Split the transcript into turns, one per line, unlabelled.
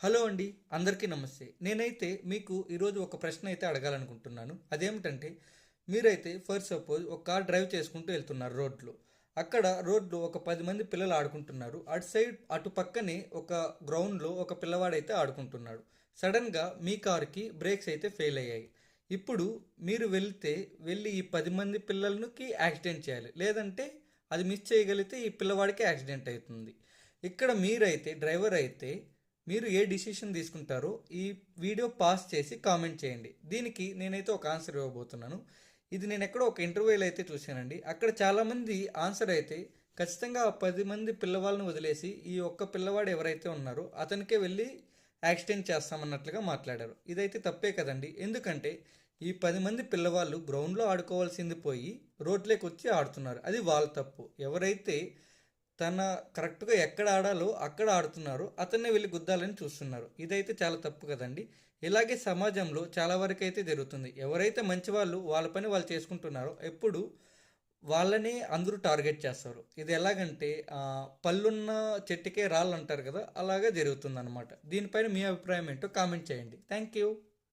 Hello అండి, అందరికీ నమస్తే. నేనైతే మీకు ఈరోజు ఒక ప్రశ్న అయితే అడగాలనుకుంటున్నాను. అదేమిటంటే, మీరైతే ఫర్ సపోజ్ ఒక కార్ డ్రైవ్ చేసుకుంటూ వెళ్తున్నారు రోడ్లో. అక్కడ రోడ్లో ఒక 10 మంది పిల్లలు ఆడుకుంటున్నారు. అటు సైడ్ అటు పక్కనే ఒక గ్రౌండ్లో ఒక పిల్లవాడైతే ఆడుకుంటున్నాడు. సడన్గా మీ కార్కి బ్రేక్స్ అయితే ఫెయిల్ అయ్యాయి. ఇప్పుడు మీరు వెళ్ళి ఈ 10 మంది పిల్లలకి యాక్సిడెంట్ చేయాలి. లేదంటే అది మిస్ చేయగలిగితే ఈ పిల్లవాడికి యాక్సిడెంట్ అవుతుంది. ఇక్కడ మీరైతే డ్రైవర్ అయితే మీరు ఏ డిసిషన్ తీసుకుంటారో ఈ వీడియో పాస్ చేసి కామెంట్ చేయండి. దీనికి నేనైతే ఒక ఆన్సర్ ఇవ్వబోతున్నాను. ఇది నేను ఎక్కడో ఒక ఇంటర్వ్యూలో అయితే చూశానండి. అక్కడ చాలామంది ఆన్సర్ అయితే ఖచ్చితంగా ఆ 10 మంది పిల్లవాళ్ళని వదిలేసి ఈ ఒక్క పిల్లవాడు ఎవరైతే ఉన్నారో అతనికే వెళ్ళి యాక్సిడెంట్ చేస్తామన్నట్లుగా మాట్లాడారు. ఇదైతే తప్పే కదండి. ఎందుకంటే ఈ 10 మంది పిల్లవాళ్ళు గ్రౌండ్లో ఆడుకోవాల్సింది పోయి రోడ్లోకి వచ్చి ఆడుతున్నారు. అది వాళ్ళ తప్పు. ఎవరైతే తన కరెక్ట్గా ఎక్కడ ఆడాలో అక్కడ ఆడుతున్నారు, అతన్నే వెళ్ళి గుద్దాలని చూస్తున్నారు. ఇదైతే చాలా తప్పు కదండి. ఇలాగే సమాజంలో చాలా వరకు అయితే జరుగుతుంది. ఎవరైతే మంచి వాళ్ళు వాళ్ళ పని వాళ్ళు చేసుకుంటున్నారో ఎప్పుడు వాళ్ళని అందరూ టార్గెట్ చేస్తారు. ఇది ఎలాగంటే పళ్ళున్న చెట్టుకే రాళ్ళు అంటారు కదా, అలాగే జరుగుతుంది అనమాట. దీనిపైన మీ అభిప్రాయం ఏంటో కామెంట్ చేయండి. Thank you.